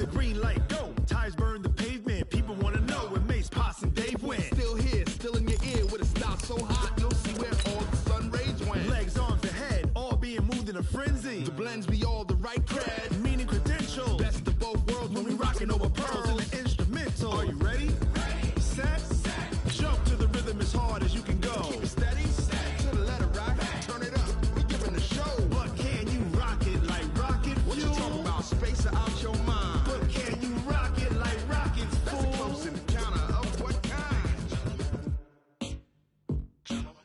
green light, go. Tires burn the pavement. People want to know where Mace, Potts, and Dave went. Still here, still in your ear with a style so hot, you'll see where all the sun rays went. Legs, arms, and head, all being moved in a frenzy. The blends be all the right cred, meaning credentials. Best of both worlds when we rockin' over pearls in the instrumental. Are you ready? Ready. Set. Jump to the rhythm as hard as you can go. Keep it steady. To the letter right. Turn it up. We giving the show. But can you rock it like rocket fuel? What you talking about? Space or out your mind? But can you rock it like rockets, fool? That's a close encounter of what kind? Gentlemen.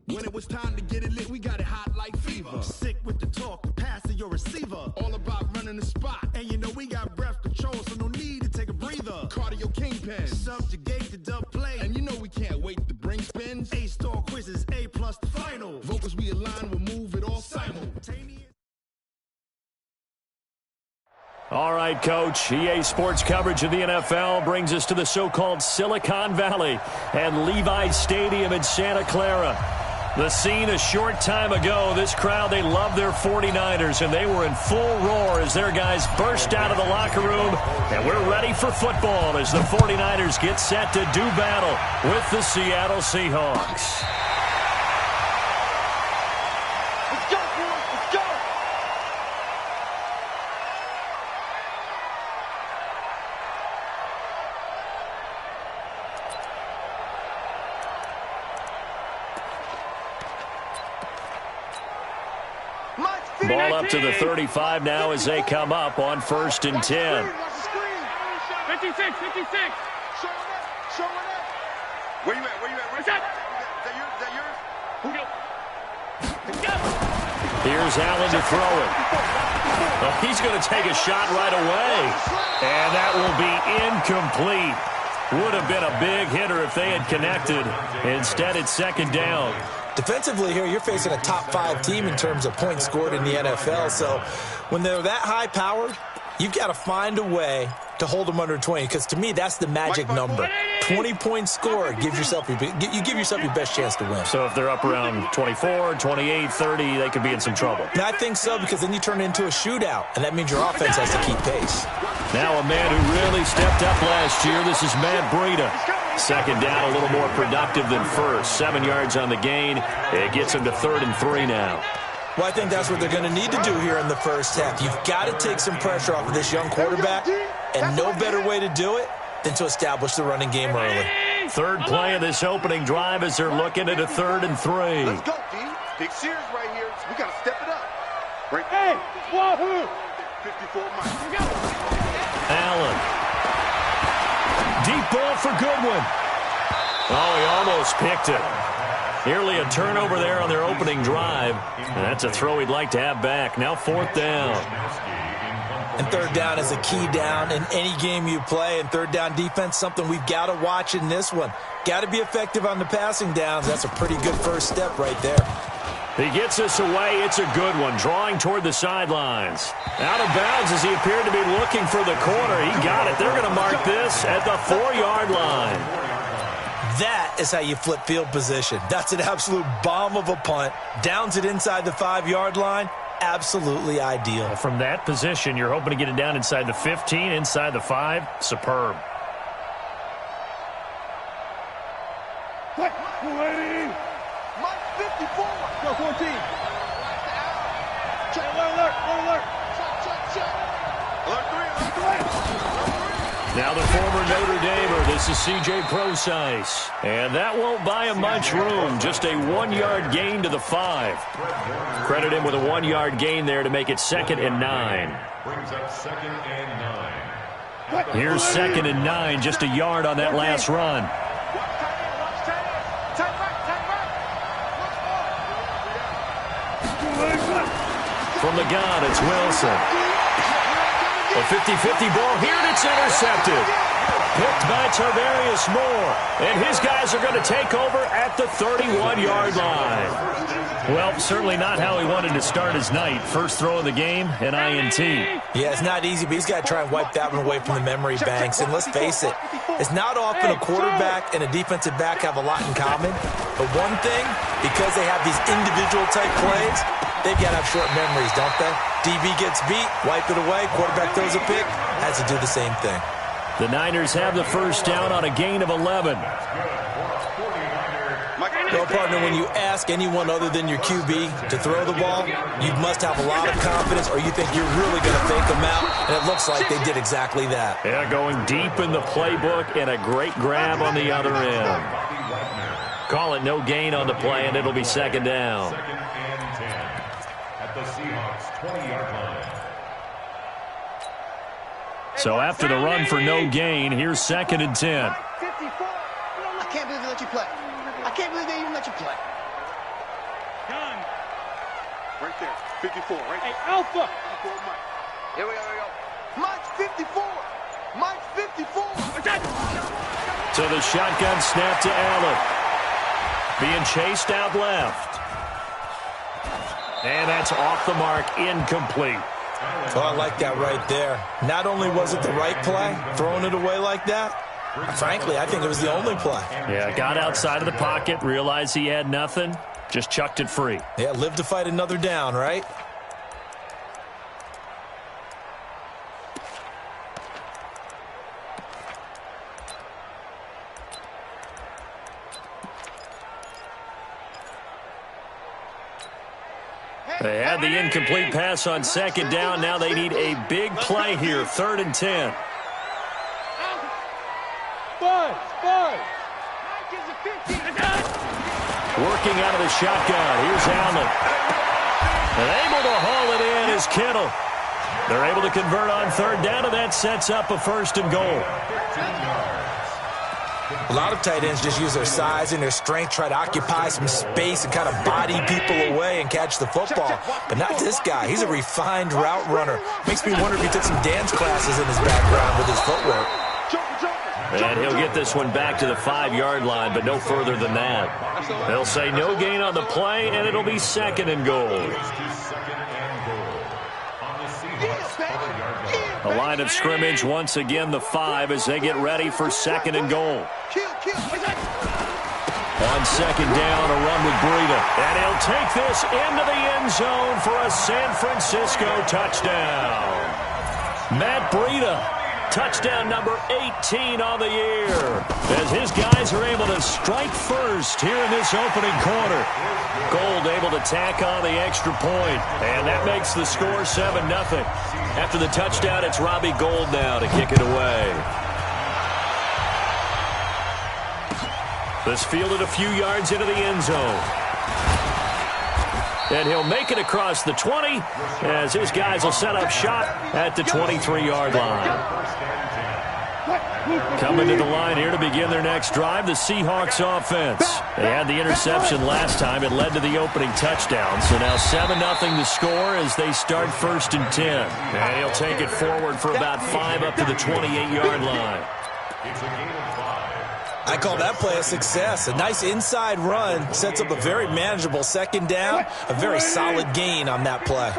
When it was time to get it lit, we got it hot like fever. Sick with the talk, the pass to your receiver. All about running the spot. And you know we got breath control, so no need to take a breather. Cardio kingpin. Subjugate the dub play. And you know we can't wait to bring spins. A-star quizzes, A+ the final. Vocals we align, we'll move it all simultaneous. All right, Coach. EA Sports coverage of the NFL brings us to the so-called Silicon Valley and Levi's Stadium in Santa Clara. The scene a short time ago, this crowd, they love their 49ers, and they were in full roar as their guys burst out of the locker room. And we're ready for football as the 49ers get set to do battle with the Seattle Seahawks. Let's go, boys. Let's go. Ball up to the 35 now as they come up on 1st and 10. 56, 56. Show it up. Where you at? Where's that? Is that yours? Here's Allen to throw it. Oh, he's going to take a shot right away. And that will be incomplete. Would have been a big hitter if they had connected. Instead, it's 2nd down. Defensively here, you're facing a top 5 team in terms of points scored in the NFL. So when they're that high-powered, you've got to find a way to hold them under 20. Because to me, that's the magic number. 20 points scored, you give yourself your best chance to win. So if they're up around 24, 28, 30, they could be in some trouble. And I think so, because then you turn it into a shootout, and that means your offense has to keep pace. Now a man who really stepped up last year, this is Matt Breida. 2nd down, a little more productive than first. 7 yards on the gain. It gets him to 3rd and 3 now. Well, I think that's what they're going to need to do here in the first half. You've got to take some pressure off of this young quarterback, and no better way to do it than to establish the running game early. 3rd play of this opening drive as they're looking at a 3rd and 3. Let's go, D. Big series right here. We got to step it up. Right. Hey, wahoo! 54 miles. Allen. Deep ball for Goodwin. Oh, he almost picked it. Nearly a turnover there on their opening drive. And that's a throw he'd like to have back. Now 4th down. And 3rd down is a key down in any game you play. And 3rd down defense, something we've got to watch in this one. Got to be effective on the passing downs. That's a pretty good first step right there. He gets us away. It's a good one. Drawing toward the sidelines. Out of bounds as he appeared to be looking for the corner. He got it. They're going to mark this at the 4-yard line. That is how you flip field position. That's an absolute bomb of a punt. Downs it inside the 5-yard line. Absolutely ideal. From that position, you're hoping to get it down inside the 15, inside the 5. Superb. Waiting. Mike 54. Go 14. Check. Alert. Now the former Notre Damer, this is C.J. Prosise. And that won't buy him much room. Just a 1-yard gain to the 5. Credit him with a 1-yard gain there to make it 2nd and 9. Brings up 2nd and 9. Here's 2nd and 9, just a yard on that last run. From the gun, it's Wilson. A 50-50 ball here, and it's intercepted. Picked by Tarvarius Moore. And his guys are going to take over at the 31-yard line. Well, certainly not how he wanted to start his night. First throw of the game, an INT. Yeah, it's not easy, but he's got to try and wipe that one away from the memory banks. And let's face it, it's not often a quarterback and a defensive back have a lot in common. But one thing, because they have these individual type plays, they've got to have short memories, don't they? DB gets beat, wipe it away, quarterback throws a pick, has to do the same thing. The Niners have the first down on a gain of 11. Well, partner, when you ask anyone other than your QB to throw the ball, you must have a lot of confidence or you think you're really going to fake them out, and it looks like they did exactly that. Yeah, going deep in the playbook and a great grab on the other end. Call it no gain on the play, and it'll be second down. Second and 10 at the Seahawks 20-yard line. So after the run for no gain, here's second and 10. 54. I can't believe they let you play. I can't believe they even let you play. Done. Right there. 54, right there. Hey, Alpha. 54, Mike. Here we go. Mike's 54. Mike's 54. So the shotgun snap to Allen. Being chased out left. And that's off the mark, incomplete. Oh, I like that right there. Not only was it the right play, throwing it away like that, frankly, I think it was the only play. Yeah, got outside of the pocket, realized he had nothing, just chucked it free. Yeah, live to fight another down, right? They had the incomplete pass on second down. Now they need a big play here, third and 10. Working out of the shotgun. Here's Allen. And able to haul it in is Kittle. They're able to convert on third down, and that sets up a first and goal. A lot of tight ends just use their size and their strength, try to occupy some space and kind of body people away and catch the football. But not this guy. He's a refined route runner. Makes me wonder if he took some dance classes in his background with his footwork. And he'll get this one back to the 5-yard line, but no further than that. They'll say no gain on the play, and it'll be second and goal. A line of scrimmage, once again the 5 as they get ready for second and goal. On second down, a run with Breida. And he'll take this into the end zone for a San Francisco touchdown. Matt Breida, touchdown number 18 on the year, as his guys are able to strike first here in this opening quarter. Gold able to tack on the extra point, and that makes the score 7-0. After the touchdown, it's Robbie Gould now to kick it away. This fielded a few yards into the end zone. And he'll make it across the 20 as his guys will set up shop at the 23-yard line. Coming to the line here to begin their next drive, the Seahawks offense. They had the interception last time. It led to the opening touchdown. So now 7-0 the score as they start first and 10. And he'll take it forward for about 5 up to the 28-yard line. It's a gain of 5. I call that play a success. A nice inside run sets up a very manageable second down. A very solid gain on that play.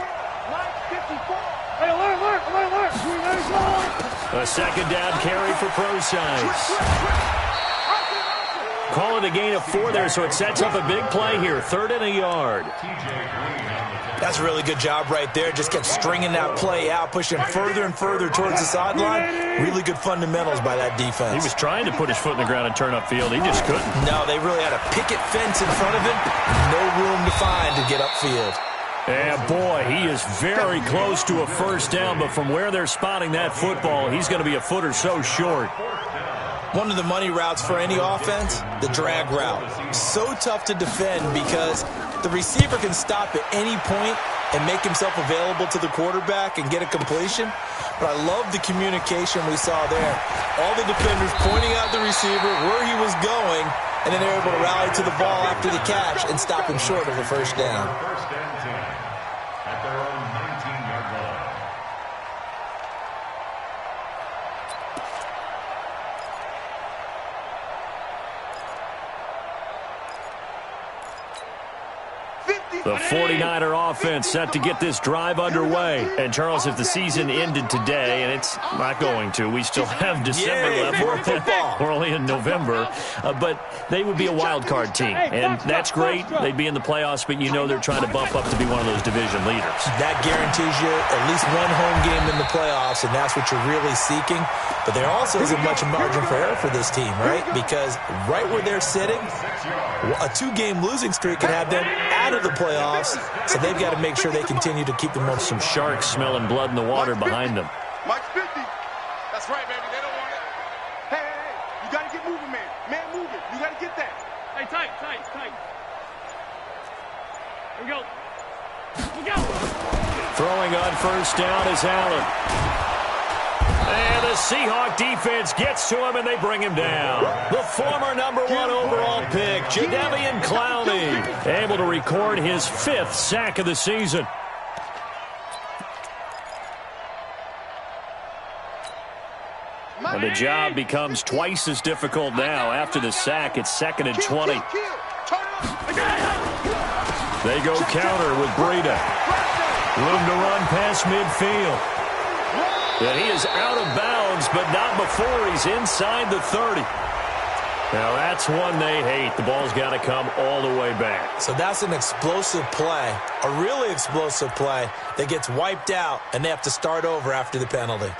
A second down carry for Procise. Call it a gain of 4 there, so it sets up a big play here. Third and a yard. That's a really good job right there. Just kept stringing that play out, pushing further and further towards the sideline. Really good fundamentals by that defense. He was trying to put his foot in the ground and turn upfield. He just couldn't. No, they really had a picket fence in front of him. No room to find to get upfield. And boy, he is very close to a first down, but from where they're spotting that football, he's going to be a foot or so short. One of the money routes for any offense, the drag route. So tough to defend because the receiver can stop at any point and make himself available to the quarterback and get a completion. But I love the communication we saw there. All the defenders pointing out the receiver, where he was going, and then they're able to rally to the ball after the catch and stop him short of a first down. First and 10 at their own 19-yard line. The 49er offense set to get this drive underway. And, Charles, if the season ended today, and it's not going to, we still have December left. We're only in November. But they would be a wild card team. And that's great. They'd be in the playoffs, but you know they're trying to bump up to be one of those division leaders. That guarantees you at least one home game in the playoffs, and that's what you're really seeking. But there also isn't much margin for error for this team, right? Because right where they're sitting, a 2-game losing streak could have them out of the playoffs, so they've got to make sure they continue to keep the momentum. Some sharks smelling blood in the water behind them. Mike's 50. That's right, baby. They don't want it. Hey, hey, hey. You got to get moving, man. Man, moving. You got to get that. Hey, tight. Here we go. Throwing on first down is Allen. And the Seahawk defense gets to him, and they bring him down. The former number 1 overall pick, Jadeveon Clowney, able to record his 5th sack of the season. And the job becomes twice as difficult now. After the sack, it's 2nd and 20. They go counter with Breida. Room to run past midfield. And he is out of bounds, but not before he's inside the 30. Now, that's one they hate. The ball's got to come all the way back. So that's an explosive play, a really explosive play that gets wiped out, and they have to start over after the penalty.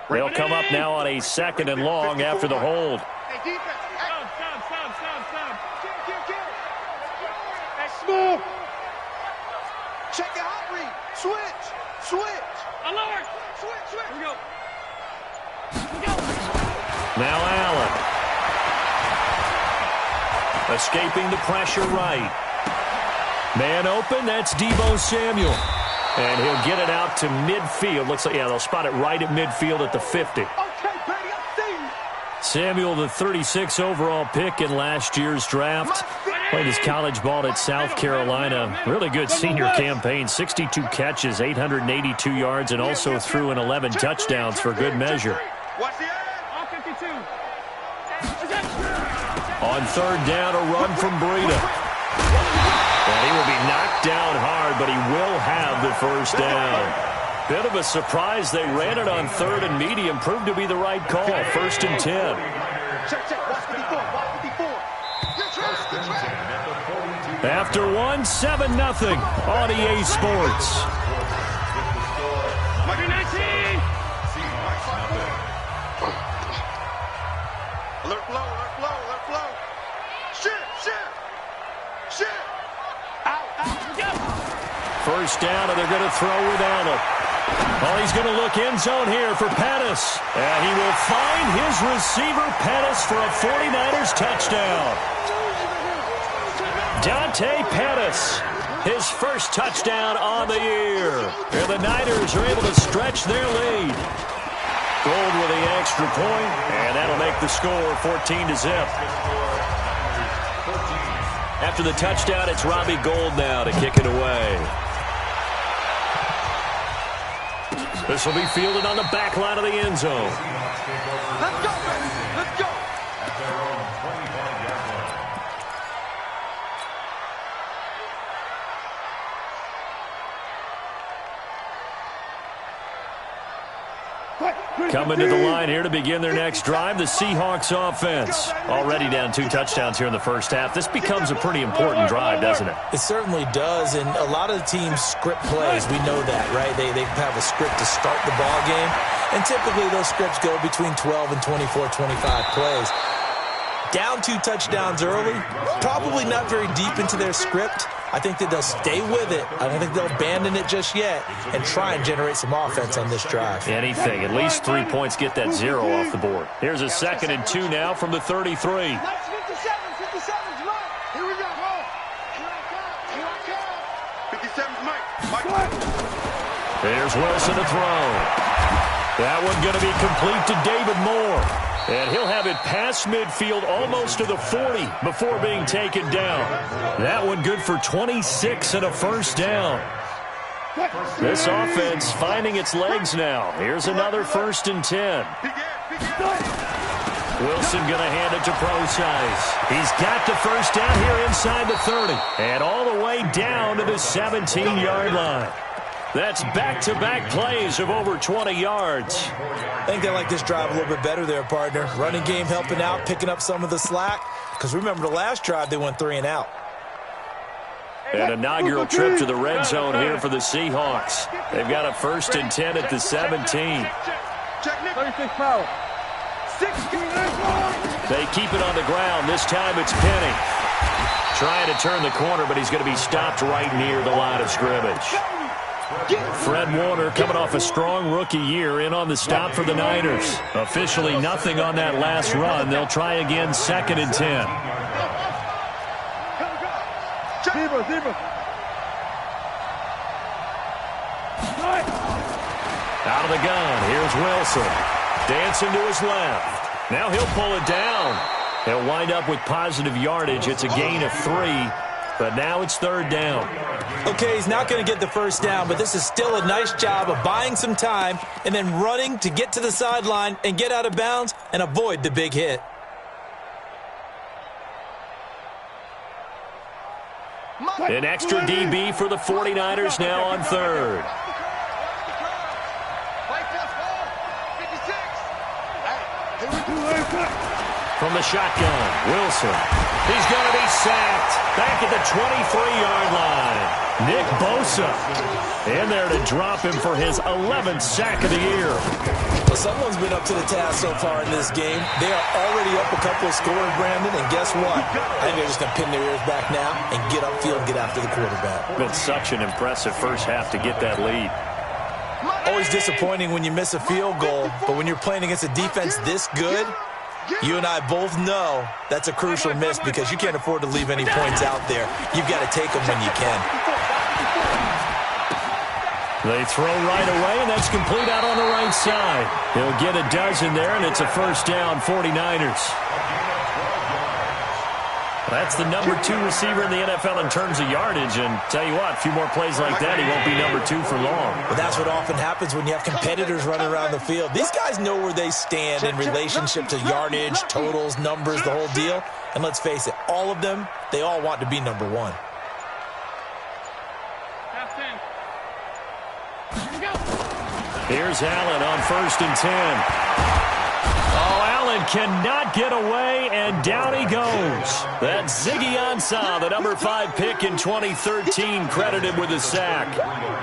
They'll come up now on a 2nd and long after the hold. Hey, defense. Stop. Hey, smooth. Check your hot read. Switch. Alert. Switch. Here we go. Now Allen. Escaping the pressure right. Man open, that's Deebo Samuel. And he'll get it out to midfield. Looks like, yeah, they'll spot it right at midfield at the 50. Okay, buddy, I see you. Samuel, the 36 overall pick in last year's draft. Played his college ball at South Carolina. Really good senior campaign. 62 catches, 882 yards, and also threw in 11 touchdowns for good measure. Watch the All 52. On 3rd down, a run from Breida. And he will be knocked down hard, but he will have the first down. Bit of a surprise. They ran it on 3rd and medium. Proved to be the right call. 1st and 10. Check. Watch 54. After 7-0 on EA Sports. Number 19. Alert flow. Shit. First down, and they're going to throw with Allen. Oh, he's going to look end zone here for Pettis. And he will find his receiver, Pettis, for a 49ers touchdown. Dante Pettis, his first touchdown on the year. And the Niners are able to stretch their lead. Gold with the extra point, and that'll make the score 14-0. After the touchdown, it's Robbie Gould now to kick it away. This will be fielded on the back line of the end zone. Let's go, baby. Let's go. Coming to the line here to begin their next drive, the Seahawks offense. Already down 2 touchdowns here in the first half. This becomes a pretty important drive, doesn't it? It certainly does, and a lot of the teams script plays. We know that, right? They have a script to start the ball game, and typically those scripts go between 12 and 24, 25 plays. Down 2 touchdowns early, probably not very deep into their script. I think that they'll stay with it. I don't think they'll abandon it just yet and try and generate some offense on this drive. Anything. At least 3 points get that 0 off the board. Here's a 2nd and 2 now from the 33. 57's right. Here we go. Here I come. 57's Mike. There's Wilson to throw. That one going to be complete to David Moore. And he'll have it past midfield almost to the 40 before being taken down. That one good for 26 and a first down. This offense finding its legs now. Here's another 1st and 10. Wilson going to hand it to Procise. He's got the first down here inside the 30. And all the way down to the 17-yard line. That's back-to-back plays of over 20 yards. I think they like this drive a little bit better there, partner. Running game helping out, picking up some of the slack. Because remember the last drive, they went 3 and out. An inaugural trip to the red zone here for the Seahawks. They've got a 1st and 10 at the 17. 36 foul. 16. They keep it on the ground. This time it's Penny. Trying to turn the corner, but he's going to be stopped right near the line of scrimmage. Fred Warner coming off a strong rookie year in on the stop for the Niners. Officially nothing on that last run. They'll try again 2nd and 10. Out of the gun, here's Wilson. Dancing to his left. Now he'll pull it down. He'll wind up with positive yardage. It's a gain of 3, but now it's 3rd down. Okay, he's not going to get the first down, but this is still a nice job of buying some time and then running to get to the sideline and get out of bounds and avoid the big hit. An extra DB for the 49ers now on 3rd. From the shotgun, Wilson. He's going to be sacked. Back at the 23-yard line. Nick Bosa in there to drop him for his 11th sack of the year. Well, someone's been up to the task so far in this game. They are already up a couple of scores, Brandon, and guess what? I think they're just going to pin their ears back now and get upfield and get after the quarterback. Been such an impressive first half to get that lead. Always disappointing when you miss a field goal, but when you're playing against a defense this good, you and I both know that's a crucial miss because you can't afford to leave any points out there. You've got to take them when you can. They throw right away, and that's complete out on the right side. He'll get a dozen there, and it's a first down, 49ers. That's the number 2 receiver in the NFL in terms of yardage, and tell you what, a few more plays like that, he won't be number 2 for long. Well, that's what often happens when you have competitors running around the field. These guys know where they stand in relationship to yardage, totals, numbers, the whole deal. And let's face it, all of them, they all want to be number 1. Here's Allen on 1st and 10. Oh, Allen cannot get away, and down he goes. That's Ziggy Ansah, the number 5 pick in 2013, credited with a sack.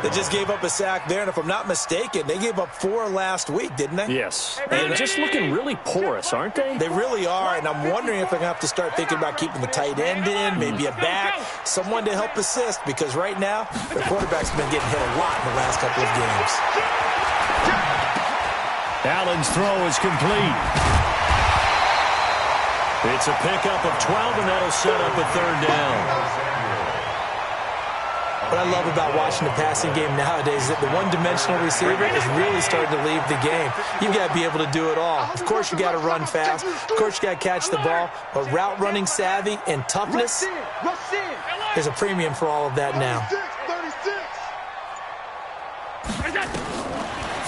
They just gave up a sack there, and if I'm not mistaken, they gave up 4 last week, didn't they? Yes. And just looking really porous, aren't they? They really are, and I'm wondering if they're going to have to start thinking about keeping the tight end in, maybe a back, someone to help assist, because right now, their quarterback's been getting hit a lot in the last couple of games. Allen's throw is complete. It's a pickup of 12, and that'll set up a 3rd down. What I love about watching the passing game nowadays is that the one-dimensional receiver is really starting to leave the game. You've got to be able to do it all. Of course, you got to run fast. Of course, you got to catch the ball. But route running savvy and toughness, there's a premium for all of that now.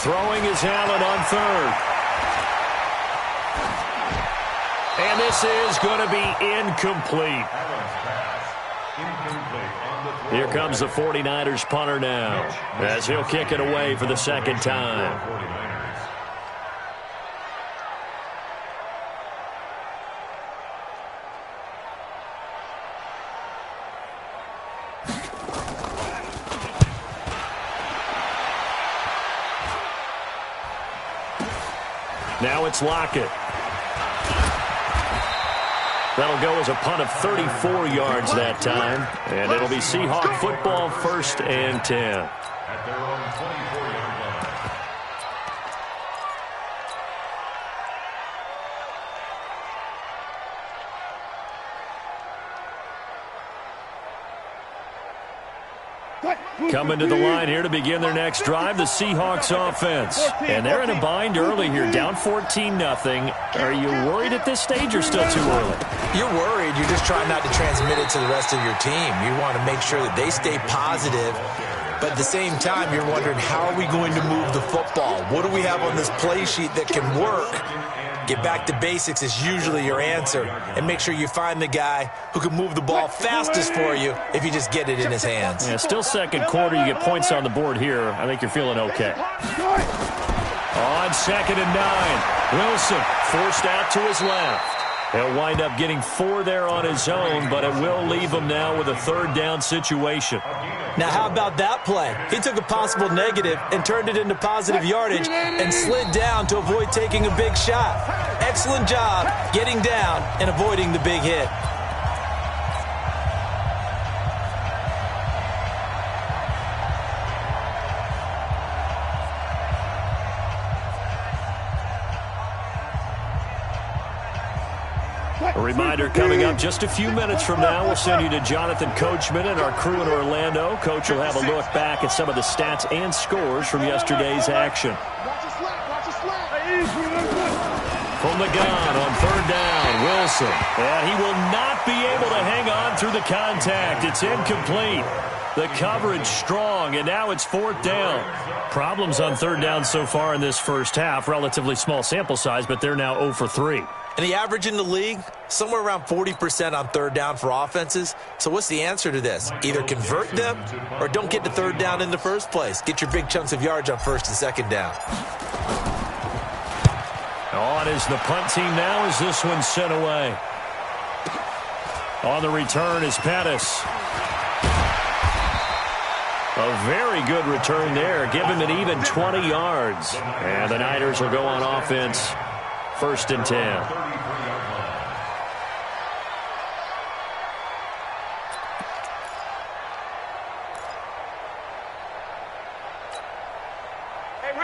Throwing is Allen on 3rd. And this is going to be incomplete. Here comes the 49ers punter now, as he'll kick it away for the 2nd time. Now it's Lockett. That'll go as a punt of 34 yards that time. And it'll be Seahawk football, 1st and 10. At their own 24-yard line. Coming to the line here to begin their next drive, the Seahawks offense. And they're in a bind early here, down 14-0. Are you worried at this stage or still too early? You're worried. You're just trying not to transmit it to the rest of your team. You want to make sure that they stay positive. But at the same time, you're wondering, how are we going to move the football? What do we have on this play sheet that can work? Get back to basics is usually your answer. And make sure you find the guy who can move the ball fastest for you if you just get it in his hands. Yeah, still second quarter. You get points on the board here. I think you're feeling okay. On 2nd and 9, Wilson forced out to his left. He'll wind up getting 4 there on his own, but it will leave him now with a 3rd down situation. Now, how about that play? He took a possible negative and turned it into positive yardage and slid down to avoid taking a big shot. Excellent job getting down and avoiding the big hit. A reminder coming up just a few minutes from now, we'll send you to Jonathan Coachman and our crew in Orlando. Coach will have a look back at some of the stats and scores from yesterday's action. From the gun on 3rd down, Wilson. And he will not be able to hang on through the contact. It's incomplete. The coverage strong, and now it's 4th down. Problems on 3rd down so far in this first half. Relatively small sample size, but they're now 0 for 3. And the average in the league, somewhere around 40% on 3rd down for offenses. So what's the answer to this? Either convert them or don't get to 3rd down in the first place. Get your big chunks of yards on 1st and 2nd down. On is the punt team now as this one's sent away. On the return is Pettis. A very good return there. Give him an even 20 yards. And the Niners will go on offense. 1st and 10.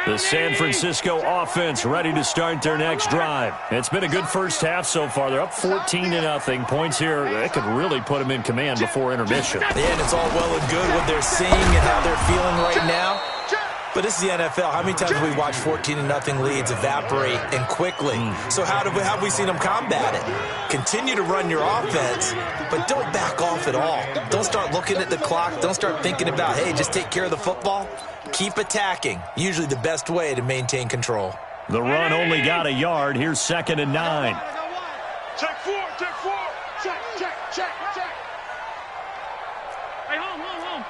The San Francisco offense ready to start their next drive. It's been a good first half so far. They're up 14-0. Points here, that could really put them in command before intermission. Yeah, and it's all well and good what they're seeing and how they're feeling right now. But this is the NFL. How many times have we watched 14-0 leads evaporate and quickly? So how have we seen them combat it? Continue to run your offense, but don't back off at all. Don't start looking at the clock. Don't start thinking about, hey, just take care of the football. Keep attacking. Usually the best way to maintain control. The run only got a yard. Here's 2nd and 9. Check 4, check 4. Check. Hey, home.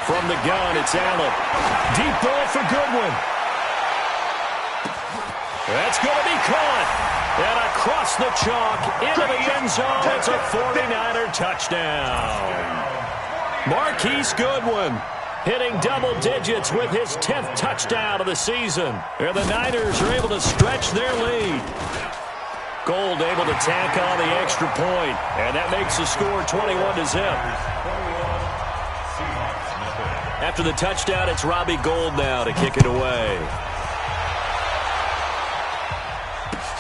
From the gun, it's Allen. Deep ball for Goodwin. That's going to be caught. And across the chalk, into the end zone. It's a 49er touchdown. Marquise Goodwin hitting double digits with his 10th touchdown of the season. And the Niners are able to stretch their lead. Gold able to tack on the extra point. And that makes the score 21-0. After the touchdown, it's Robbie Gould now to kick it away.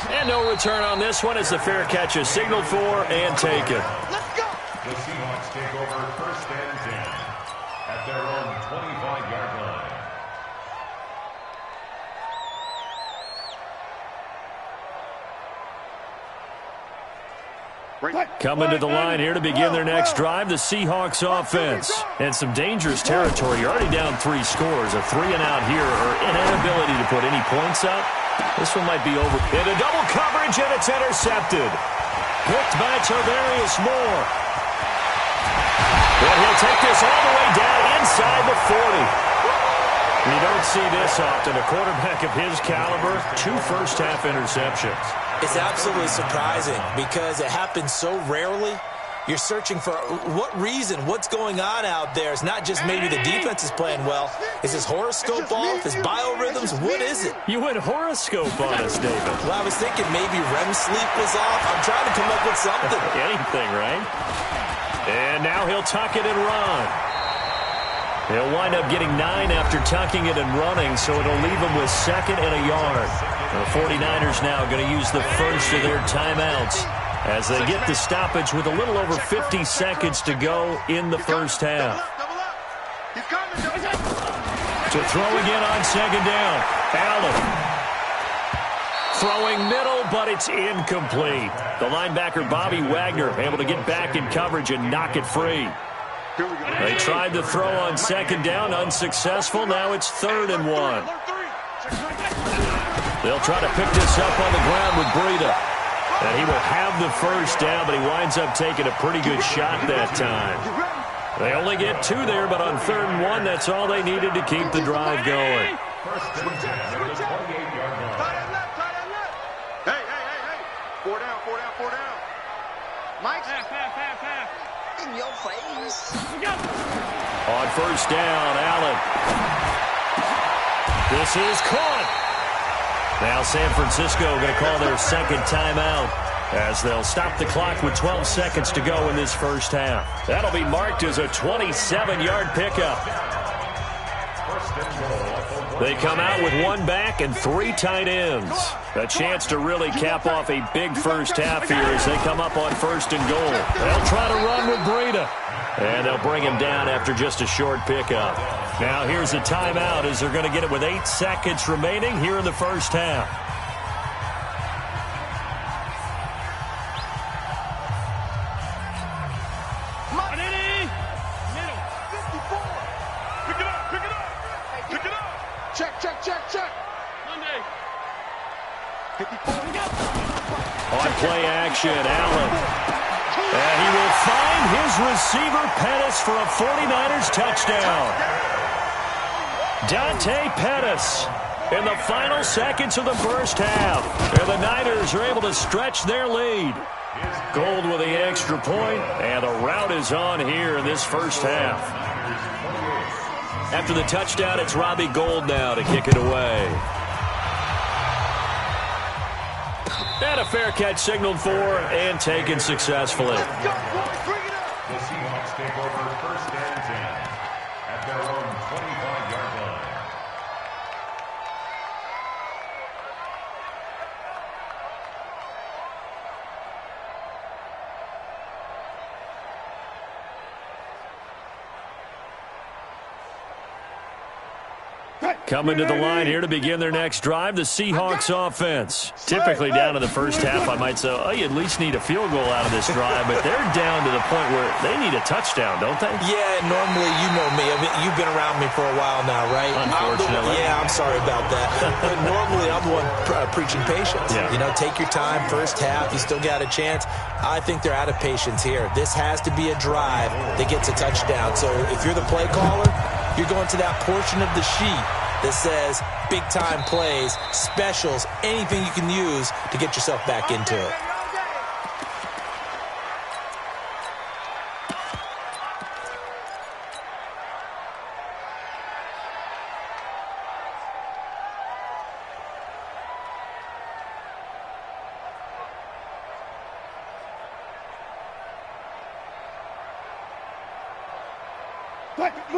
And no return on this one as the fair catch is signaled for and taken. Let's go. The Seahawks take over 1st and 10 at their own 25-yard line. Coming to the line here to begin their next drive, the Seahawks offense. And some dangerous territory. You're already down 3 scores. A 3-and-out here, or an inability to put any points up. This one might be over. In a double coverage, and it's intercepted. Picked by Tavarius Moore. And he'll take this all the way down inside the 40. You don't see this often. A quarterback of his caliber, 2 first-half interceptions. It's absolutely surprising because it happens so rarely. You're searching for what reason, what's going on out there. It's not just maybe the defense is playing well. Is his horoscope off? His biorhythms? What is it? You went horoscope on us, David. Well, I was thinking maybe REM sleep was off. I'm trying to come up with something. Anything, right? And now he'll tuck it and run. He'll wind up getting 9 after tucking it and running, so it'll leave him with 2nd and a yard. The 49ers now going to use the first of their timeouts as they get the stoppage with a little over 50 seconds to go in the first half. To throw again on second down. Allen. Throwing middle, but it's incomplete. The linebacker, Bobby Wagner, able to get back in coverage and knock it free. They tried to throw on second down, unsuccessful. Now it's 3rd and 1. They'll try to pick this up on the ground with Breida. And he will have the first down, but he winds up taking a pretty good shot that time. They only get 2 there, but on 3rd and 1, that's all they needed to keep the drive going. First and 10 at the 28-yard line. Hey. 4 down. Mike. Half. In your face. On first down, Allen. This is caught. Now San Francisco going to call their second timeout as they'll stop the clock with 12 seconds to go in this first half. That'll be marked as a 27-yard pickup. They come out with 1 back and 3 tight ends. A chance to really cap off a big first half here as they come up on 1st and goal. They'll try to run with Breida. And they'll bring him down after just a short pickup. Now here's a timeout as they're going to get it with 8 seconds remaining here in the first half. Check. Monday. On play action, Allen. And he will find his receiver, Pettis, for a 49ers touchdown. Dante Pettis in the final seconds of the first half. And the Niners are able to stretch their lead. Gold with the extra point, and the route is on here in this first half. After the touchdown, it's Robbie Gould now to kick it away. And a fair catch signaled for and taken successfully. The Seahawks take over 1st and 10 at their own 25-yard line. Coming to the line here to begin their next drive, the Seahawks offense. Typically down in the first half, I might say, oh, you at least need a field goal out of this drive, but they're down to the point where they need a touchdown, don't they? Yeah, normally, you know me. I mean, you've been around me for a while now, right? Unfortunately. I'm sorry about that. But normally, I'm the one preaching patience. Yeah. You know, take your time, first half, you still got a chance. I think they're out of patience here. This has to be a drive that gets a touchdown. So if you're the play caller, you're going to that portion of the sheet that says big-time plays, specials, anything you can use to get yourself back into it.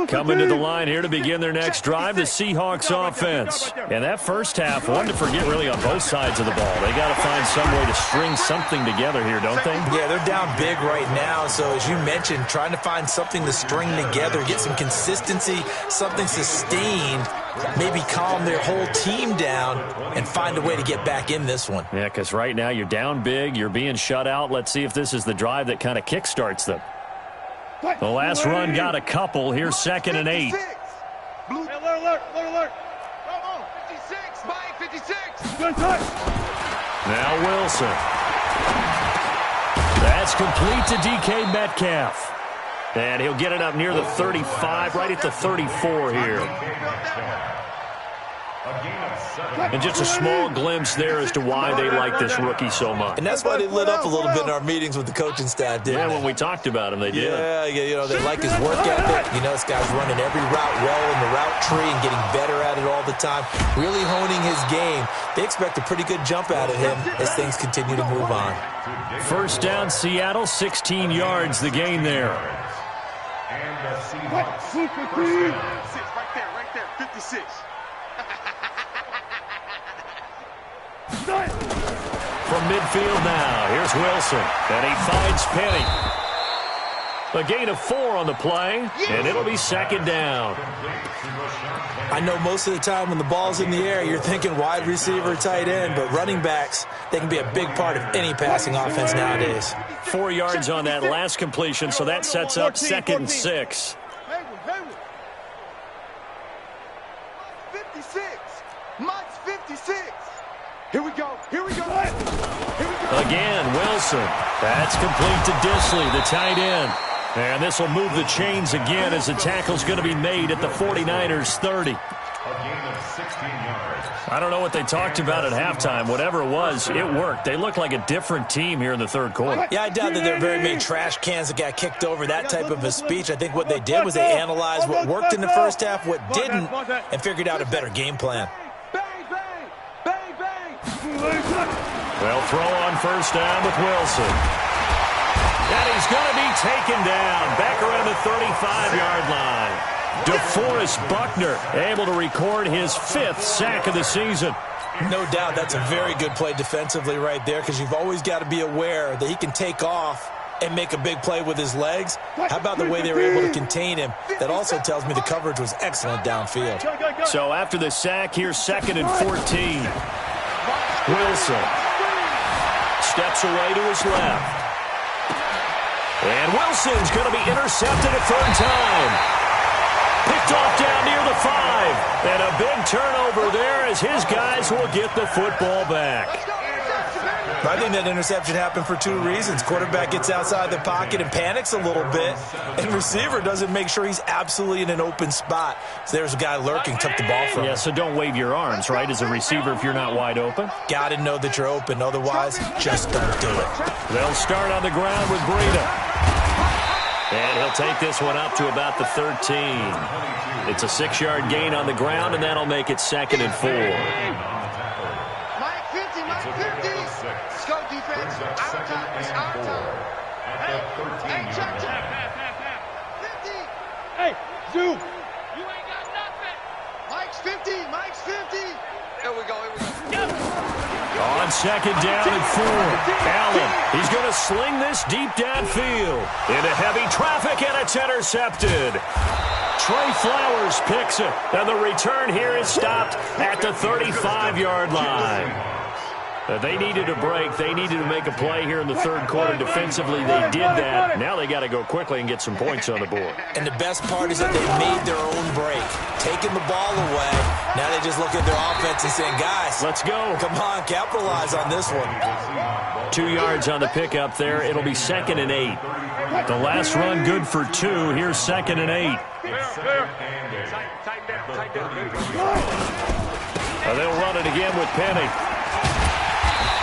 Coming to the line here to begin their next drive, the Seahawks offense. And that first half, one to forget really on both sides of the ball. They got to find some way to string something together here, don't they? Yeah, they're down big right now. So as you mentioned, trying to find something to string together, get some consistency, something sustained, maybe calm their whole team down and find a way to get back in this one. Yeah, because right now you're down big, you're being shut out. Let's see if this is the drive that kind of kickstarts them. The last run got a couple. Here's 2nd and 8. Alert. Come on, 56, by 56. Now Wilson. That's complete to DK Metcalf. And he'll get it up near the 35, right at the 34 here. And just a small glimpse there as to why they like this rookie so much. And that's why they lit up a little bit in our meetings with the coaching staff, didn't they? Yeah, when we talked about him, they did. Yeah, you know, they like his work ethic. You know, this guy's running every route well in the route tree and getting better at it all the time, really honing his game. They expect a pretty good jump out of him as things continue to move on. First down, Seattle, 16 yards, the gain there. And the Seahawks first down. Right there, 56. From midfield now, here's Wilson, and he finds Penny. A gain of 4 on the play, and it'll be second down. I know most of the time when the ball's in the air, you're thinking wide receiver, tight end, but running backs, they can be a big part of any passing offense nowadays. 4 yards on that last completion, so that sets up 2nd and 6. 56. Mike's 56. Here we go. Here we go. Again, Wilson. That's complete to Disley, the tight end. And this will move the chains again as the tackle's going to be made at the 49ers 30. A gain of 16 yards. I don't know what they talked about at halftime. Whatever it was, it worked. They look like a different team here in the third quarter. Yeah, I doubt that there are very many trash cans that got kicked over, that type of a speech. I think what they did was they analyzed what worked in the first half, what didn't, and figured out a better game plan. They'll throw on first down with Wilson. And he's going to be taken down back around the 35-yard line. DeForest Buckner able to record his 5th sack of the season. No doubt that's a very good play defensively right there, because you've always got to be aware that he can take off and make a big play with his legs. How about the way they were able to contain him? That also tells me the coverage was excellent downfield. So after the sack, here's 2nd and 14. Wilson steps away to his left. And Wilson's going to be intercepted a 3rd time. Picked off down near the 5. And a big turnover there as his guys will get the football back. I think that interception happened for 2 reasons. Quarterback gets outside the pocket and panics a little bit, and receiver doesn't make sure he's absolutely in an open spot. So there's a guy lurking, took the ball from him. Yeah, so don't wave your arms, right, as a receiver if you're not wide open. Got to know that you're open. Otherwise, just don't do it. They'll start on the ground with Breida. And he'll take this one up to about the 13. It's a 6-yard gain on the ground, and that'll make it 2nd and 4. Mike 50, Mike 50. Let's go, defense. Our time. It's our time. Hey, check. 50. Hey, Zoo. You ain't got nothing. Mike's 50. Mike's 50. Here we go. On 2nd down and 4. Allen, he's going to sling this deep downfield. Into heavy traffic, and it's intercepted. Trey Flowers picks it, and the return here is stopped at the 35-yard line. They needed a break. They needed to make a play here in the 3rd quarter. Defensively, they did that. Now they got to go quickly and get some points on the board. And the best part is that they made their own break, taking the ball away. Now they just look at their offense and saying, guys, let's go. Come on, capitalize on this one. 2 yards on the pickup there. It'll be 2nd and 8. The last run good for 2. Here's 2nd and 8. They'll run it again with Penny.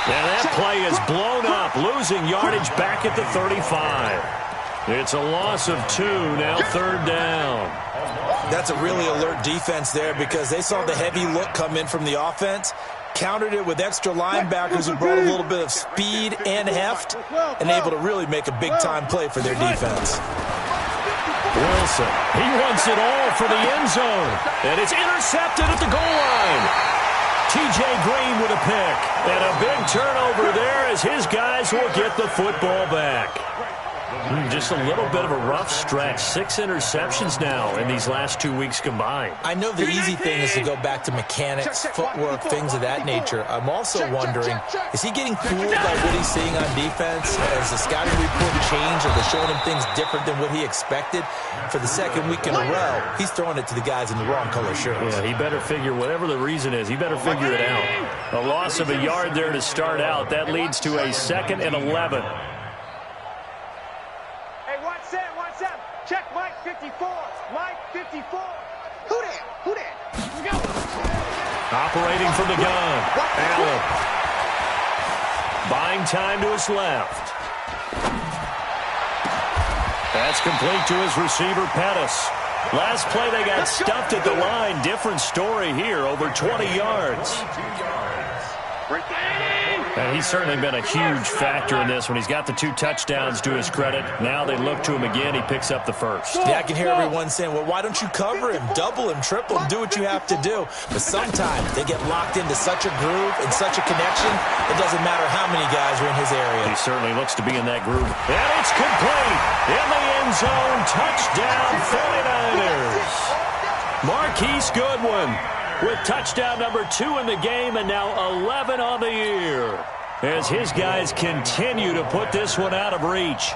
And that play is blown up, losing yardage back at the 35. It's a loss of 2, now 3rd down. That's a really alert defense there, because they saw the heavy look come in from the offense, countered it with extra linebackers who brought a little bit of speed and heft, and able to really make a big-time play for their defense. Wilson, he wants it all for the end zone, and it's intercepted at the goal line. T.J. Green with a pick, and a big turnover there as his guys will get the football back. Just a little bit of a rough stretch. 6 interceptions now in these last 2 weeks combined. I know the easy thing is to go back to mechanics, footwork, things of that nature. I'm also wondering, is he getting fooled by what he's seeing on defense? Has the scouting report changed? Are they showing him things different than what he expected? For the 2nd week in a row, he's throwing it to the guys in the wrong color shirts. Yeah, he better figure, whatever the reason is, he better figure it out. A loss of a yard there to start out. That leads to a 2nd and 11. Check Mike 54. Mike 54. Who that? Who that? Here we go. Operating from the gun. Allen. Buying time to his left. That's complete to his receiver, Pettis. Last play, they got stuffed at the line. Different story here, over 20 yards. And he's certainly been a huge factor in this when he's got the 2 touchdowns to his credit. Now they look to him again. He picks up the first. Yeah, I can hear everyone saying, well, why don't you cover him, double him, triple him, do what you have to do. But sometimes they get locked into such a groove and such a connection, it doesn't matter how many guys are in his area. He certainly looks to be in that groove. And it's complete. In the end zone, touchdown 49ers. Marquise Goodwin with touchdown number 2 in the game and now 11 on the year as his guys continue to put this one out of reach.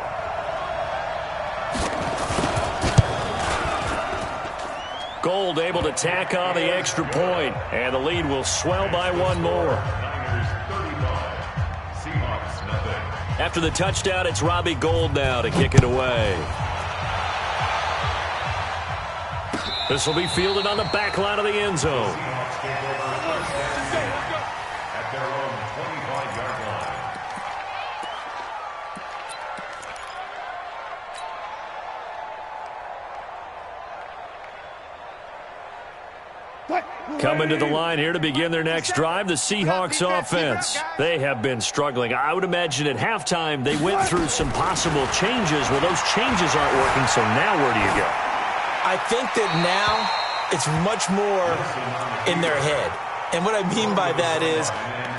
Gold able to tack on the extra point, and the lead will swell by 1 more. After the touchdown, it's Robbie Gould now to kick it away. This will be fielded on the back line of the end zone. At their own 25-yard line. Coming to the line here to begin their next drive, the Seahawks offense. They have been struggling. I would imagine at halftime they went through some possible changes. Well, those changes aren't working, so now where do you go? I think that now it's much more in their head. And what I mean by that is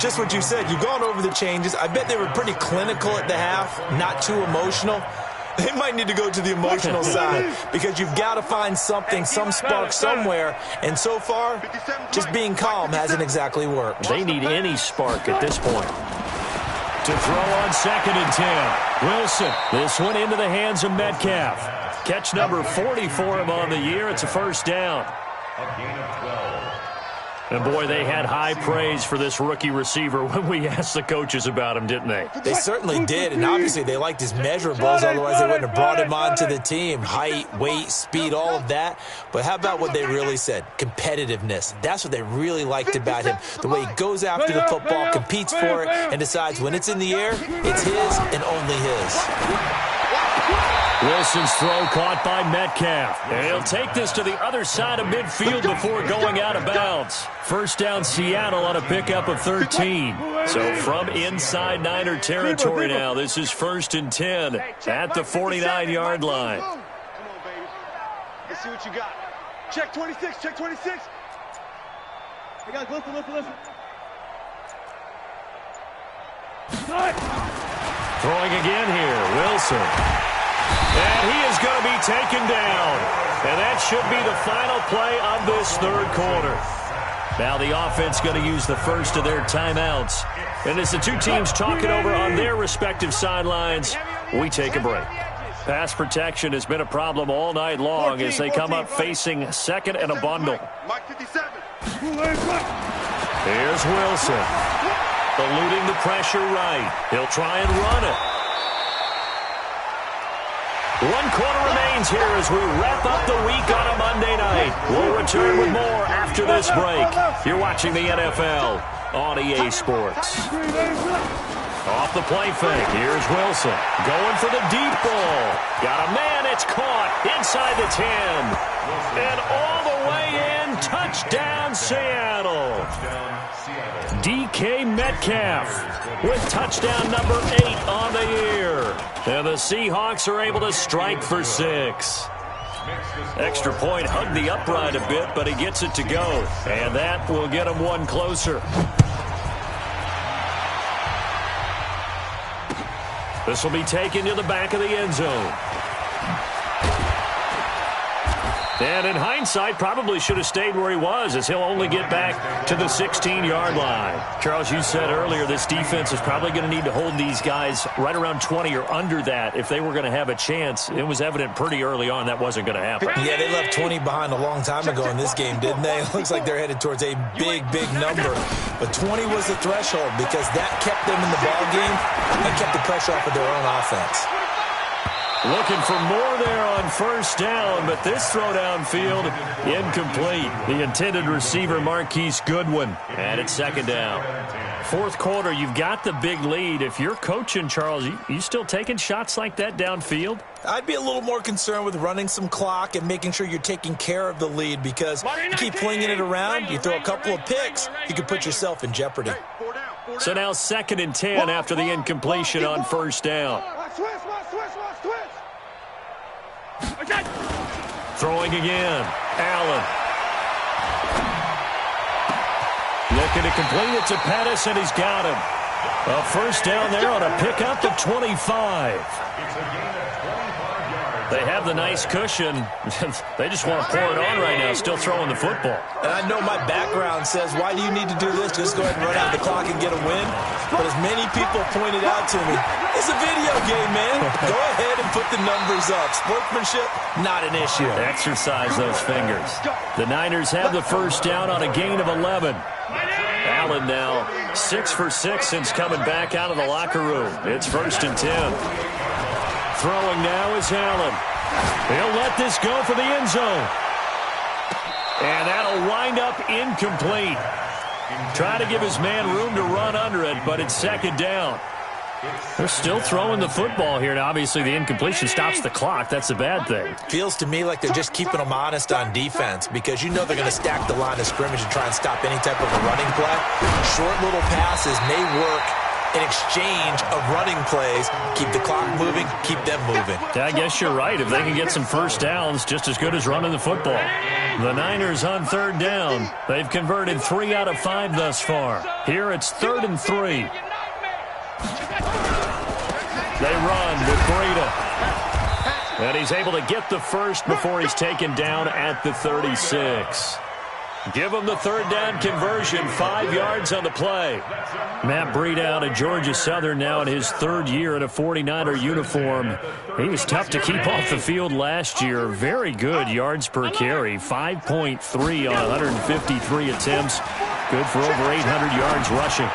just what you said. You've gone over the changes. I bet they were pretty clinical at the half, not too emotional. They might need to go to the emotional side because you've got to find something, some spark somewhere. And so far, just being calm hasn't exactly worked. They need any spark at this point. To throw on 2nd and 10. Wilson. This one into the hands of Metcalf. Catch number 40 for him on the year. It's a first down. A gain of 12. And, boy, they had high praise for this rookie receiver when we asked the coaches about him, didn't they? They certainly did, and obviously they liked his measurables. Otherwise, they wouldn't have brought him onto the team. Height, weight, speed, all of that. But how about what they really said? Competitiveness. That's what they really liked about him. The way he goes after the football, competes for it, and decides when it's in the air, it's his and only his. Wilson's throw caught by Metcalf. And he'll take this to the other side of midfield before going out of bounds. First down Seattle on a pickup of 13. So from inside Niner territory now, this is 1st and 10 at the 49-yard line. Come on, baby. Let's see what you got. Check 26, check 26. Hey, guys, listen. Throwing again here, Wilson. And he is going to be taken down. And that should be the final play of this 3rd quarter. Now the offense going to use the first of their timeouts. And as the 2 teams talk it over on their respective sidelines, we take a break. Pass protection has been a problem all night long as they come up facing 2nd and a bundle. Here's Wilson. Eluding the pressure right. He'll try and run it. 1 quarter remains here as we wrap up the week on a Monday night. We'll return with more after this break. You're watching the NFL on EA Sports. Off the play fake. Here's Wilson. Going for the deep ball. Got a man. It's caught inside the 10. And all the way in. Touchdown, Seattle. DK Metcalf with touchdown number 8 on the year. And the Seahawks are able to strike for 6. Extra point hugged the upright a bit, but he gets it to go. And that will get him 1 closer. This will be taken to the back of the end zone. And in hindsight, probably should have stayed where he was, as he'll only get back to the 16-yard line. Charles, you said earlier this defense is probably going to need to hold these guys right around 20 or under that if they were going to have a chance. It was evident pretty early on that wasn't going to happen. Yeah, they left 20 behind a long time ago in this game, didn't they? It looks like they're headed towards a big, big number. But 20 was the threshold because that kept them in the ball game and kept the pressure off of their own offense. Looking for more there on first down, but this throw downfield incomplete. The intended receiver, Marquise Goodwin, and it's 2nd down. 4th quarter, you've got the big lead. If you're coaching, Charles, you still taking shots like that downfield? I'd be a little more concerned with running some clock and making sure you're taking care of the lead because you keep flinging it around, you throw a couple of picks, you could put yourself in jeopardy. 4 down. So now 2nd and 10 after the incompletion on first down. Throwing again. Allen. Looking to complete it to Pettis, and he's got him. A first down there on a pickup to 25. They have the nice cushion. They just want to pour it on right now, still throwing the football. And I know my background says, why do you need to do this? Just go ahead and run out the clock and get a win. But as many people pointed out to me, it's a video game, man. Go ahead and put the numbers up. Sportsmanship, not an issue. Exercise those fingers. The Niners have the first down on a gain of 11. Allen now 6 for 6 since coming back out of the locker room. It's 1st and 10. Throwing now is Allen. He'll let this go for the end zone. And that'll wind up incomplete. Trying to give his man room to run under it, but it's 2nd down. They're still throwing the football here. Now, obviously, the incompletion stops the clock. That's a bad thing. Feels to me like they're just keeping them honest on defense because you know they're going to stack the line of scrimmage and try and stop any type of a running play. Short little passes may work in exchange of running plays. Keep the clock moving, keep them moving. I guess you're right. If they can get some first downs, just as good as running the football. The Niners on 3rd down. They've converted 3 out of 5 thus far. Here it's 3rd and 3. They run with Breida. And he's able to get the first before he's taken down at the 36. Give him the 3rd down conversion, 5 yards on the play. Matt Breida out of Georgia Southern now in his 3rd year in a 49er uniform. He was tough to keep off the field last year. Very good yards per carry, 5.3 on 153 attempts. Good for over 800 yards rushing.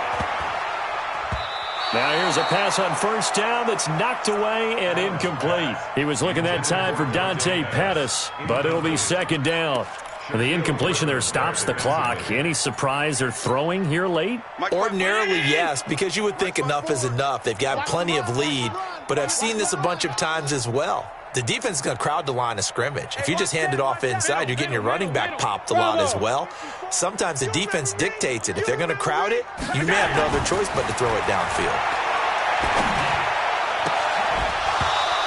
Now here's a pass on first down that's knocked away and incomplete. He was looking that time for Dante Pettis, but it'll be 2nd down. The incompletion there stops the clock. Any surprise they're throwing here late? Ordinarily, yes, because you would think enough is enough. They've got plenty of lead, but I've seen this a bunch of times as well. The defense is going to crowd the line of scrimmage. If you just hand it off inside, you're getting your running back popped a lot as well. Sometimes the defense dictates it. If they're going to crowd it, you may have no other choice but to throw it downfield.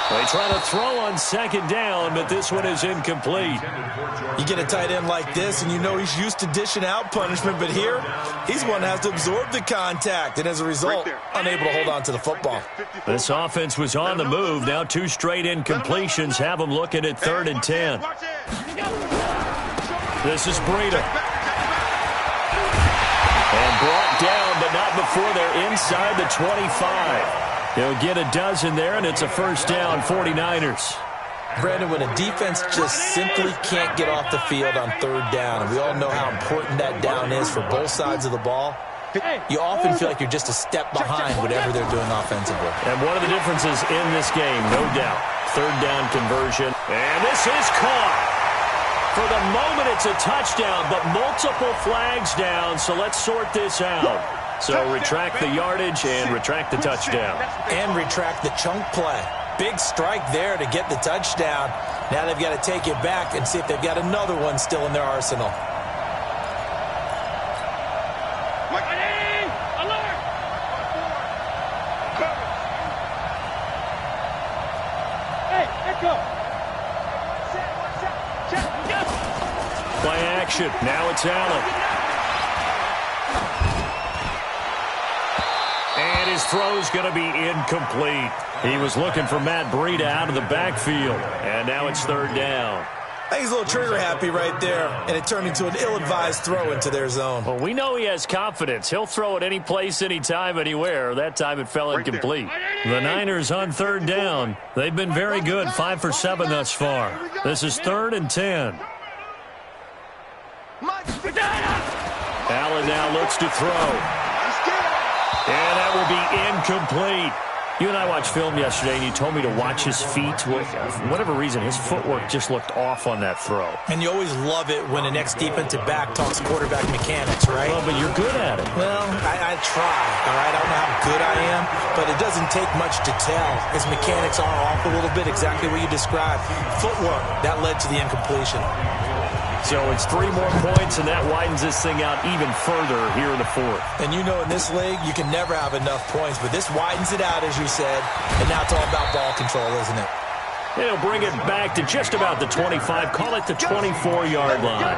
They try to throw on 2nd down, but this one is incomplete. You get a tight end like this, and you know he's used to dishing out punishment, but here, he's one that has to absorb the contact, and as a result, unable to hold on to the football. This offense was on the move. Now 2 straight incompletions have them looking at 3rd and 10. This is Breida. And brought down, but not before they're inside the 25. He'll get a dozen there, and it's a first down, 49ers. Brandon, when a defense just simply can't get off the field on 3rd down, and we all know how important that down is for both sides of the ball, you often feel like you're just a step behind whatever they're doing offensively. And one of the differences in this game, no doubt, 3rd down conversion. And this is caught. For the moment, it's a touchdown, but multiple flags down, so let's sort this out. So retract the yardage and retract the touchdown. And retract the chunk play. Big strike there to get the touchdown. Now they've got to take it back and see if they've got another one still in their arsenal. Play action. Now it's Allen. And his throw's going to be incomplete. He was looking for Matt Breida out of the backfield. And now it's 3rd down. I think he's a little trigger happy right there, and it turned into an ill-advised throw into their zone. Well, we know he has confidence. He'll throw it any place, anytime, anywhere. That time it fell incomplete. The Niners on 3rd down. They've been very good, 5 for 7 thus far. This is 3rd and 10. Allen now looks to throw. And that will be incomplete. You and I watched film yesterday, and you told me to watch his feet. For whatever reason, his footwork just looked off on that throw. And you always love it when the next defensive back talks quarterback mechanics, right? Well, but you're good at it. Well, I try, all right? I don't know how good I am, but it doesn't take much to tell. His mechanics are off a little bit, exactly what you described. Footwork, that led to the incompletion. So it's 3 more points, and that widens this thing out even further here in the fourth. And you know in this league, you can never have enough points, but this widens it out, as you said, and now it's all about ball control, isn't it? It'll bring it back to just about the 25, call it the 24-yard line.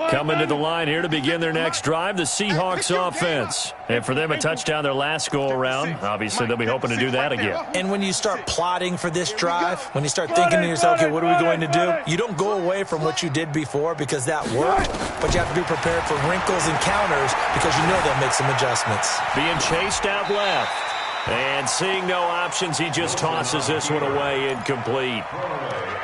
Coming to the line here to begin their next drive, the Seahawks offense. And for them, a touchdown their last go-around. Obviously, they'll be hoping to do that again. And when you start plotting for this drive, when you start thinking to yourself, okay, what are we going to do? You don't go away from what you did before because that worked, but you have to be prepared for wrinkles and counters because you know they'll make some adjustments. Being chased out left. And seeing no options, he just tosses this one away, incomplete.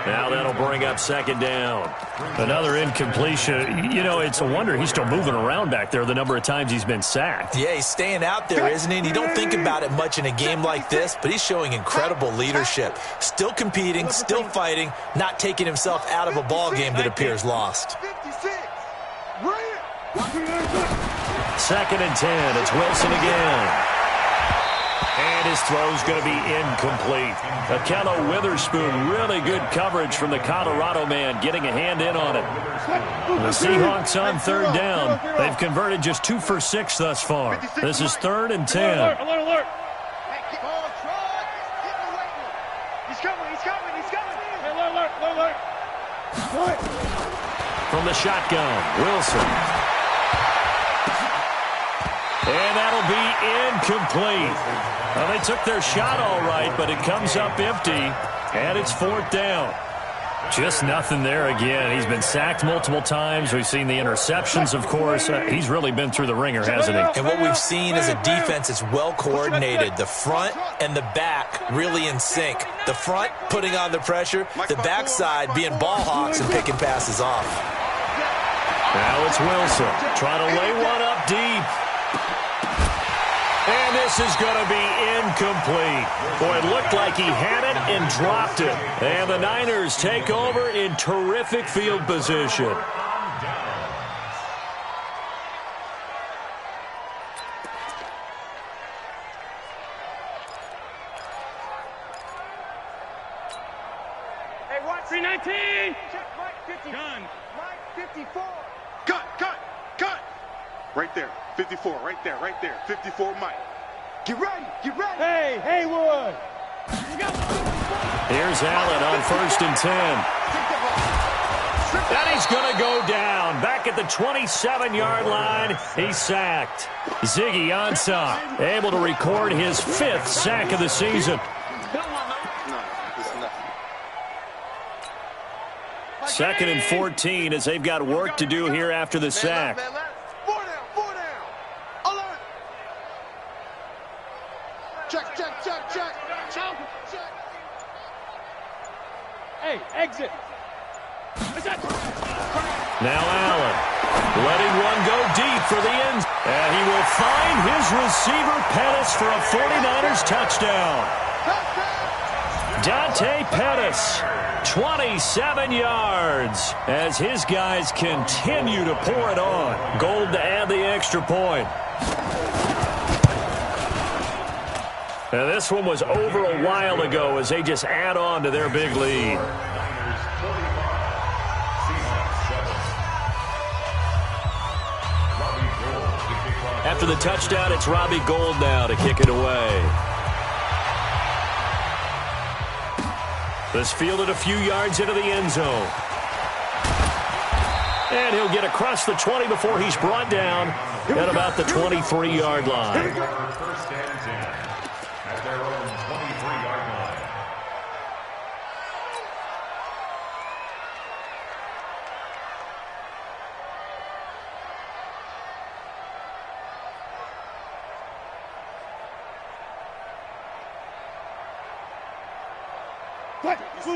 Now that'll bring up second down. Another incompletion. You know, it's a wonder he's still moving around back there the number of times he's been sacked. Yeah, he's staying out there, isn't he? And you don't think about it much in a game like this, but he's showing incredible leadership. Still competing, still fighting, not taking himself out of a ball game that appears lost. 56. Second and 10. It's Wilson again. And his throw's going to be incomplete. Akello Witherspoon, really good coverage from the Colorado man, getting a hand in on it. The Seahawks on third down. They've converted just 2 for 6 thus far. This is 3rd and 10. Alert, alert, alert. He's coming, he's coming, he's coming. Alert, alert, alert. From the shotgun, Wilson. And that'll be incomplete. Well, they took their shot all right, but it comes up empty, and it's 4th down. Just nothing there again. He's been sacked multiple times. We've seen the interceptions, of course. He's really been through the ringer, hasn't he? And what we've seen is a defense that's well-coordinated. The front and the back really in sync. The front putting on the pressure, the backside being ball hawks and picking passes off. Now it's Wilson trying to lay one up deep. And this is going to be incomplete. Boy, it looked like he had it and dropped it. And the Niners take over in terrific field position. Hey, watch. 319. Check Mike 50. Gun. Mike 54. Cut. Right there. 54, right there. 54, Mike. Get ready. Hey, Haywood. Here's Allen on 1st and 10. And he's going to go down. Back at the 27-yard line, he's sacked. Ziggy Ansah able to record his 5th sack of the season. Second and 14 as they've got work to do here after the sack. 4 down. Alert. Check. Hey, exit. Now Allen letting one go deep for the end. And he will find his receiver Pettis for a 49ers touchdown. Dante Pettis, 27 yards as his guys continue to pour it on. Gold to add the extra point. Now this one was over a while ago as they just add on to their big lead. After the touchdown, it's Robbie Gould now to kick it away. This fielded a few yards into the end zone. And he'll get across the 20 before he's brought down at about the 23-yard line. First and 10 at their own 23-yard line.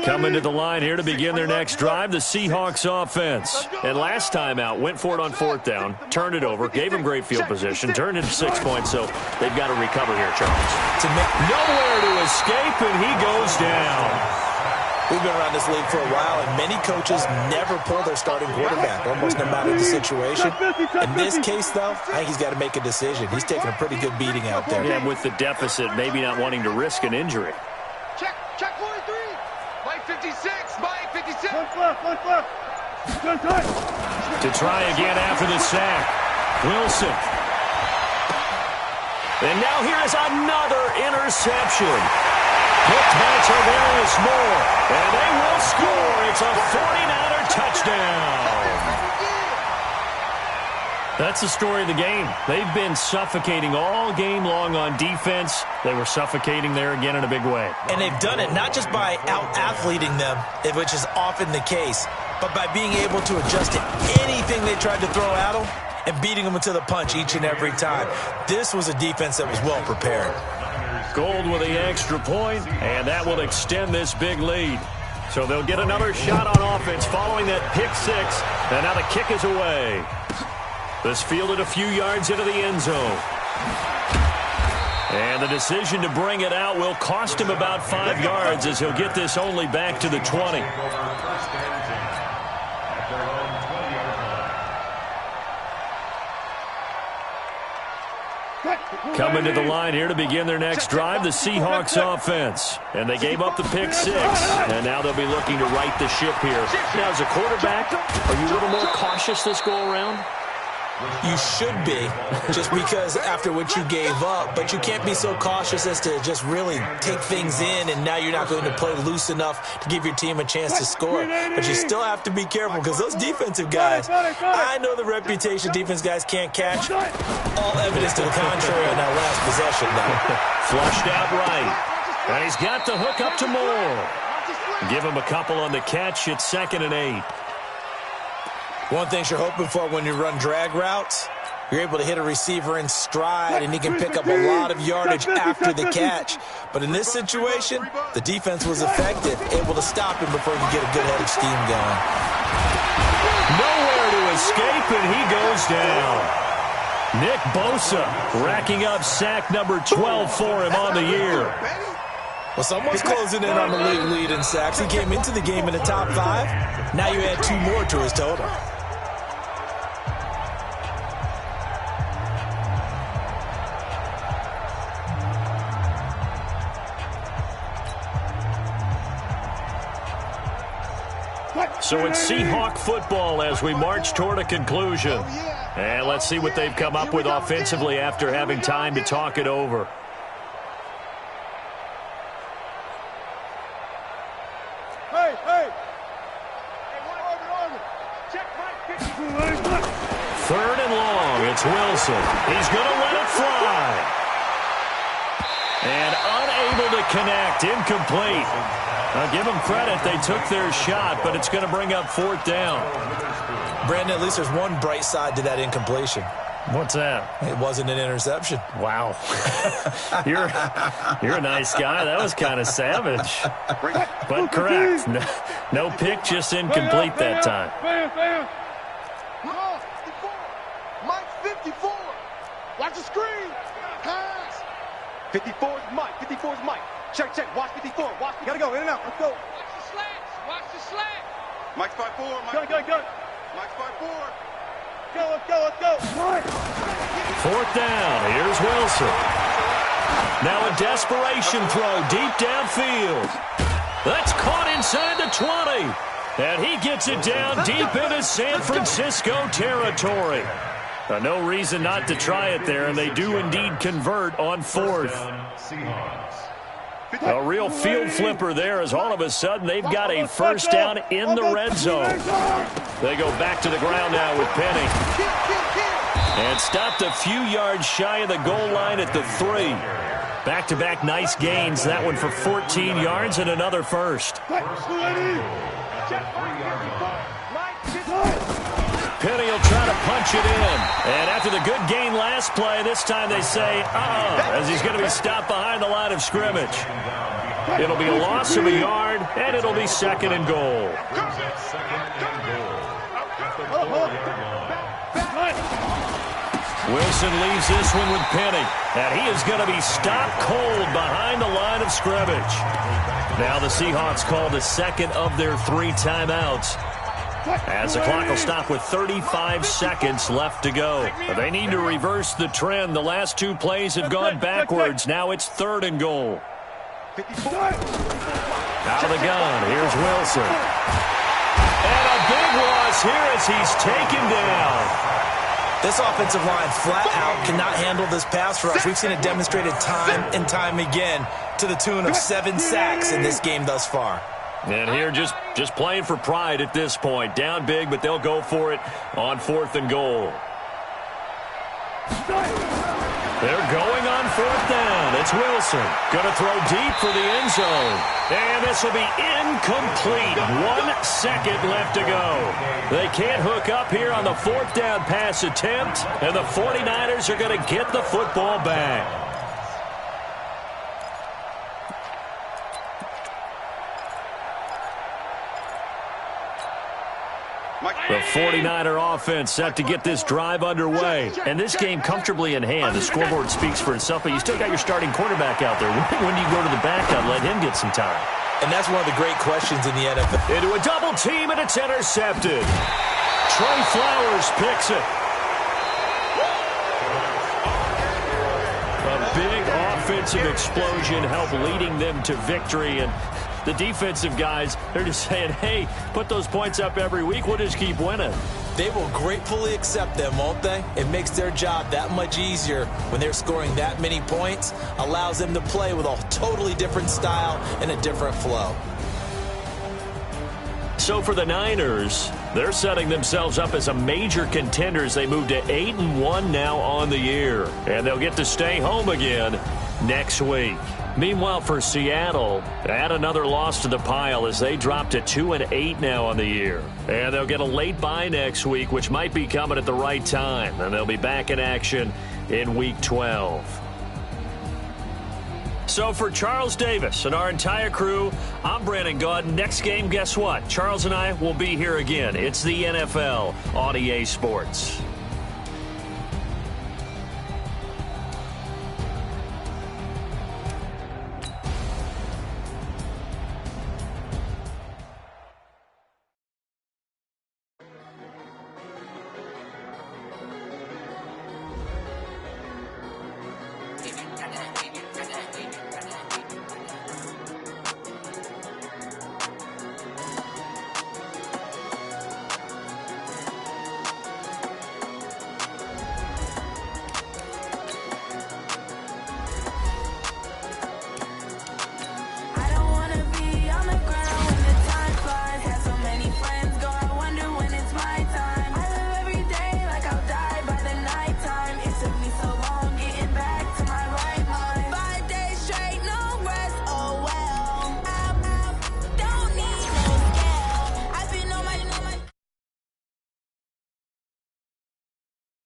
Coming to the line here to begin their next drive, the Seahawks offense. And last time out, went for it on 4th down, turned it over, gave him great field position, turned it to 6 points, so they've got to recover here, Charles. To make nowhere to escape, and he goes down. We've been around this league for a while, and many coaches never pull their starting quarterback, almost no matter the situation. In this case, though, I think he's got to make a decision. He's taking a pretty good beating out there. Yeah, with the deficit, maybe not wanting to risk an injury. Check 43. Mike 56. Mike 56. To try again after the sack. Wilson. And now here is another interception. Picked by Tavares Moore. And they will score. It's a 49er touchdown. That's the story of the game. They've been suffocating all game long on defense. They were suffocating there again in a big way. And they've done it not just by out-athleting them, which is often the case, but by being able to adjust to anything they tried to throw at them and beating them to the punch each and every time. This was a defense that was well prepared. Gold with the extra point, and that will extend this big lead. So they'll get another shot on offense following that pick six, and now the kick is away. This fielded a few yards into the end zone. And the decision to bring it out will cost him about 5 yards as he'll get this only back to the 20. Coming to the line here to begin their next drive, the Seahawks offense. And they gave up the pick six, and now they'll be looking to right the ship here. Now, as a quarterback, are you a little more cautious this go-around? You should be, just because after what you gave up, but you can't be so cautious as to just really take things in, and now you're not going to play loose enough to give your team a chance to score. But you still have to be careful because those defensive guys, I know the reputation defense guys can't catch. All evidence to the contrary on that last possession, though. Flushed out right. And he's got the hook up to Moore. Give him a couple on the catch. It's 2nd and 8. One thing you're hoping for when you run drag routes, you're able to hit a receiver in stride, and he can pick up a lot of yardage after the catch. But in this situation, the defense was effective, able to stop him before he could get a good head of steam going. Nowhere to escape, and he goes down. Nick Bosa racking up sack number 12 for him on the year. Well, someone's closing in on the league lead in sacks. He came into the game in the top 5. Now you add 2 more to his total. So it's Seahawk football as we march toward a conclusion. And let's see what they've come up with offensively after having time to talk it over. Third and long, it's Wilson. He's going to let it fly. And unable to connect, incomplete. I'll give them credit, they took their shot, but it's going to bring up 4th down. Brandon, at least there's one bright side to that incompletion. What's that? It wasn't an interception. Wow. You're a nice guy. That was kind of savage. But correct. No pick, just incomplete that time. Mike 54. Watch the screen. Pass. 54 is Mike. 54 is Mike. Check. Watch 54. Watch. You gotta go in and out. Let's go. Watch the slants. Watch the slant. Mike's 5-4. Go. Mike's 5-4. Let's go. 4th down. Here's Wilson. Now a desperation throw deep downfield. That's caught inside the 20. And he gets it down deep into San Francisco territory. No reason not to try it there, and they do indeed convert on 4th. A real field flipper there as all of a sudden they've got a first down in the red zone. They go back to the ground now with Penny. And stopped a few yards shy of the goal line at the 3. Back-to-back nice gains. That one for 14 yards and another first. Penny will try to punch it in. And after the good gain last play, this time they say, as he's going to be stopped behind the line of scrimmage. It'll be a loss of a yard, and it'll be 2nd and goal. Wilson leaves this one with Penny, and he is going to be stopped cold behind the line of scrimmage. Now the Seahawks call the second of their 3 timeouts, as the clock will stop with 35 seconds left to go. They need to reverse the trend. The last 2 plays have gone backwards. Now it's 3rd and goal. Out of the gun, here's Wilson. And a big loss here as he's taken down. This offensive line flat out cannot handle this pass rush. We've seen it demonstrated time and time again to the tune of 7 sacks in this game thus far. And here just playing for pride at this point. Down big, but they'll go for it on 4th and goal. They're going on 4th down. It's Wilson. Going to throw deep for the end zone. And this will be incomplete. 1 second left to go. They can't hook up here on the 4th down pass attempt. And the 49ers are going to get the football back. The 49er offense set to get this drive underway. And this game comfortably in hand. The scoreboard speaks for itself, but you still got your starting quarterback out there. When do you go to the backup, let him get some time? And that's one of the great questions in the NFL. Into a double team, and it's intercepted. Trey Flowers picks it. A big offensive explosion helped leading them to victory. And the defensive guys, they're just saying, hey, put those points up every week. We'll just keep winning. They will gratefully accept them, won't they? It makes their job that much easier when they're scoring that many points. Allows them to play with a totally different style and a different flow. So for the Niners, they're setting themselves up as a major contender as they move to 8-1 now on the year. And they'll get to stay home again next week. Meanwhile, for Seattle, add another loss to the pile as they drop to 2-8 now on the year. And they'll get a late bye next week, which might be coming at the right time. And they'll be back in action in Week 12. So for Charles Davis and our entire crew, I'm Brandon Gaud. Next game, guess what? Charles and I will be here again. It's the NFL on EA Sports.